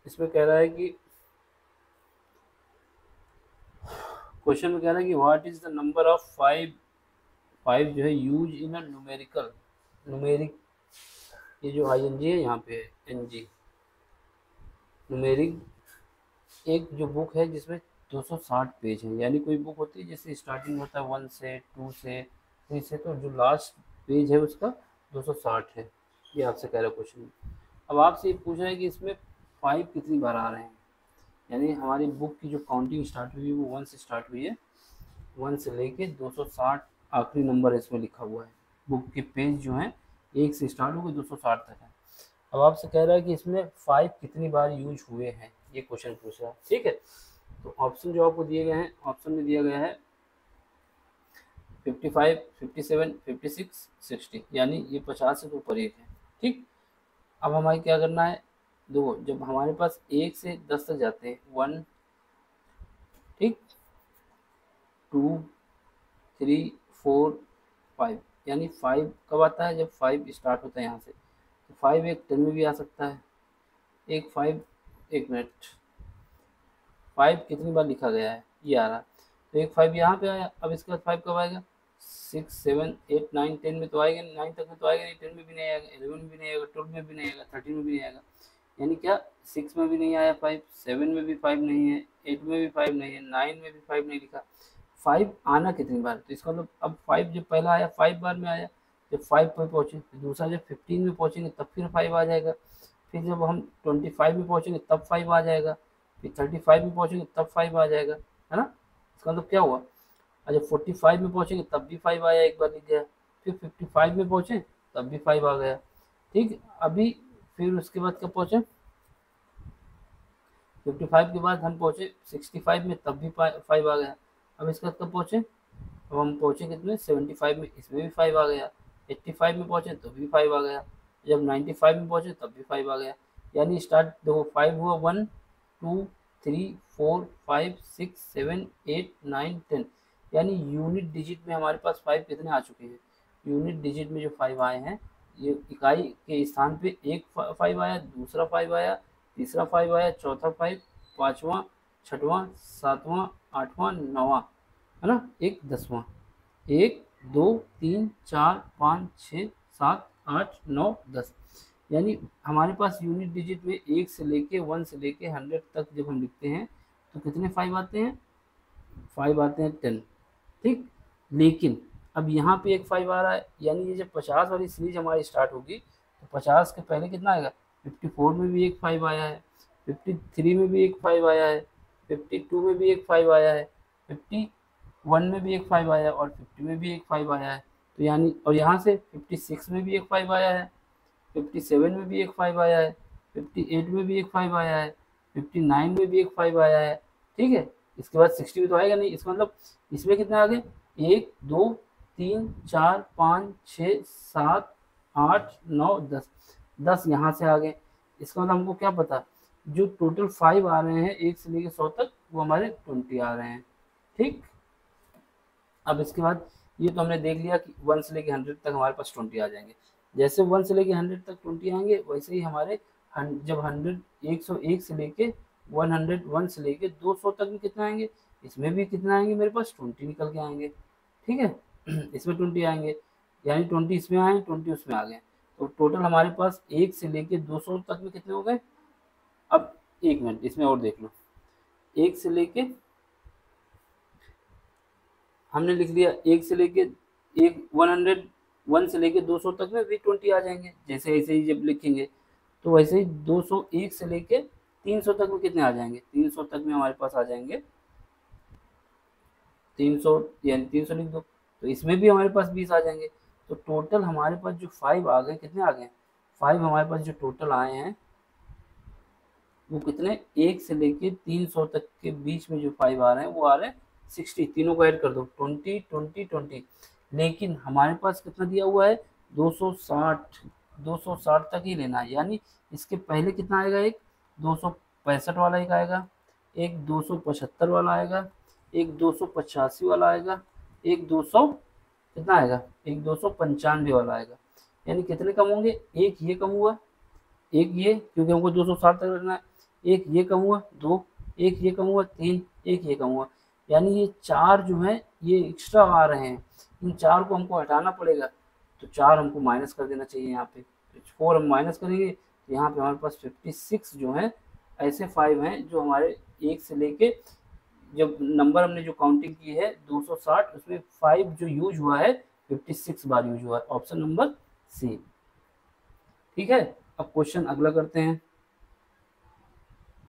इसमें कह रहा है कि क्वेश्चन में कह रहा है कि what is the number of five जो है यूज इन अ न्यूमेरिक, ये जो आई एन जी है यहाँ पे है एन जी, न्यूमेरिक एक जो बुक है जिसमें 260 पेज है। यानी कोई बुक होती है जैसे स्टार्टिंग होता है 1 से 2 से 3 से, तो जो लास्ट पेज है उसका 260 है। ये आपसे कह रहा है क्वेश्चन। अब आपसे ये पूछ रहा है कि इसमें 5 कितनी बार आ रहे हैं। यानी हमारी बुक की जो काउंटिंग स्टार्ट हुई है वो 1 से स्टार्ट हुई है, 1 से लेके 260 आखिरी नंबर इसमें लिखा हुआ है। बुक के पेज जो हैं 1 से स्टार्ट होकर 260 तक है। अब आपसे कह रहा है कि इसमें 5 कितनी बार यूज हुए हैं, ये क्वेश्चन पूछ रहा है। ठीक है, तो ऑप्शन जो आपको दिए गए हैं, ऑप्शन में दिया गया है 55, 57, 56, 60, यानी ये 50 से तो ऊपर एक है। ठीक, अब हमारे क्या करना है, देखो जब हमारे पास 1 से 10 तक जाते हैं 1, ठीक, 2, 3, 4, 5, यानी 5 कब आता है, जब 5 स्टार्ट होता है यहाँ से। तो 5 एक 10 में भी आ सकता है, एक 5, एक मिनट, 5 कितनी बार लिखा गया है ये आ रहा है, तो एक 5 यहाँ पे आया। अब इसके बाद 5 कब आएगा, 6, 7, 8, 9, 10 में तो आएगा, 9 तक में तो आएगा नहीं, 10 में भी नहीं आएगा, 11 में भी नहीं आएगा, 12 में भी नहीं आएगा, 13 में भी नहीं आएगा। यानी क्या, 6 में भी नहीं आया 5, 7 में भी 5 नहीं है, 8 में भी 5 नहीं है, 9 में भी 5 नहीं लिखा। 5 आना कितनी बार, तो इसका मतलब अब 5 जब पहला आया 5 बार में आया, जब 5 पर पहुँचे फिर दूसरा, जब 15 में पहुँचेंगे तब फिर 5 आ जाएगा, फिर जब हम 25 में पहुँचेंगे तब 5 आ जाएगा, फिर 35 में पहुँचेंगे तब 5 आ जाएगा, है ना। इसका मतलब क्या हुआ, और जब 45 में पहुँचेंगे तब भी 5 आया, एक बार लिख गया, फिर 55 में पहुँचे तब भी 5 आ गया। ठीक, अभी फिर उसके बाद कब पहुँचे, 55 के बाद हम पहुँचे 65 में तब भी 5 आ गया। अब इसके बाद कब पहुँचे, अब हम पहुँचे कितने 75 में, इसमें भी 5 आ गया, 85 में पहुँचे तो भी 5 आ गया, जब 95 में पहुँचे तब भी 5 आ गया। यानी स्टार्ट देखो 5 हुआ 1, 2, 3, 4, 5, 6, 7, 8, 9, 10, यानी यूनिट डिजिट में हमारे पास 5 कितने आ चुके हैं, यूनिट डिजिट में जो 5 आए हैं, ये इकाई के स्थान पे एक 5 आया, दूसरा 5 आया, तीसरा 5 आया, चौथा 5, पाँचवा, छठवां, सातवां, आठवां, नौवां, है ना, एक 10वां, 1, 2, 3, 4, 5, 6, 7, 8, 9, 10, यानी हमारे पास यूनिट डिजिट में 1 से लेके 1 से लेके 100 तक जब हम लिखते हैं तो कितने 5 आते हैं, 5 आते हैं 10। ठीक, लेकिन अब यहाँ पे एक 5 आ रहा है, यानी ये जब 50 वाली सीरीज हमारी स्टार्ट होगी तो 50 के पहले कितना आएगा, 54 में भी एक 5 आया है, 53 में भी एक 5 आया है, 52 में भी एक 5 आया है, 51 में भी एक 5 आया है और 50 में भी एक 5 आया है। तो यानी और यहाँ से 56 में भी एक 5 आया है, 57 में भी एक 5 आया है, 58 में भी एक 5 आया है, 59 में भी एक 5 आया है। ठीक है, इसके बाद 60 में तो आएगा नहीं, इसका मतलब इसमें कितने आ गए, 1, 2, 3, 4, 5, 6, 7, 8, 9, 10, 10 यहाँ से आ गए। इसका मतलब हमको क्या पता, जो टोटल 5 आ रहे हैं 1 से लेकर 100 तक वो हमारे 20 आ रहे हैं। ठीक, अब इसके बाद ये तो हमने देख लिया कि 1 से लेके 100 तक हमारे पास 20 आ जाएंगे। जैसे 1 से लेके 100 तक 20 आएंगे वैसे ही हमारे जब 100 101 से लेके 101 से लेके 200 तक भी कितना आएंगे, इसमें भी कितना आएंगे, मेरे पास 20 निकल के आएंगे। ठीक है इसमें 20 आएंगे, यानी 20 इसमें आए 20 उसमें आ गए, तो टोटल हमारे पास 1 से लेके 200 तक में कितने हो गए। अब एक मिनट इसमें और देख लो, 1 से लेके हमने लिख दिया 1 से लेके 101 से लेके 200 तक में भी 20 आ जाएंगे। जैसे ऐसे ही जब लिखेंगे तो वैसे ही 201 से लेके 300 तक में कितने आ जाएंगे, 300 तक में हमारे पास आ जाएंगे 300, यानी 300 लिख दो, तो इसमें भी हमारे पास 20 आ जाएंगे। तो टोटल हमारे पास जो 5 आ गए, कितने आ गए 5 हमारे पास जो टोटल आए हैं वो कितने, 1 से लेके 300 तक के बीच में जो 5 आ रहे हैं वो आ रहे हैं 60, तीनों को ऐड कर दो 20, 20, 20, लेकिन हमारे पास कितना दिया हुआ है 260, 260 तक ही लेना है। यानी इसके पहले कितना आएगा, एक 265 वाला एक आएगा, एक 275 वाला आएगा, एक 285 वाला आएगा, एक 200 कितना आएगा, एक 295 वाला आएगा। यानी कितने कम होंगे, एक ये कम हुआ, एक ये, क्योंकि हमको 260 तक रखना है, एक ये कम हुआ 2, एक ये कम हुआ 3, एक ये कम हुआ, यानी ये 4 जो है ये एक्स्ट्रा आ रहे हैं, इन 4 को हमको हटाना पड़ेगा, तो 4 हमको माइनस कर देना चाहिए यहाँ पे, तो 4 हम माइनस करेंगे तो यहाँ पे हमारे पास 56 जो है ऐसे 5 हैं जो हमारे 1 से लेके जब नंबर हमने जो काउंटिंग की है 260 उसमें 5 जो यूज हुआ है 56 बार यूज हुआ है, ऑप्शन नंबर सी। ठीक है, अब क्वेश्चन अगला करते हैं।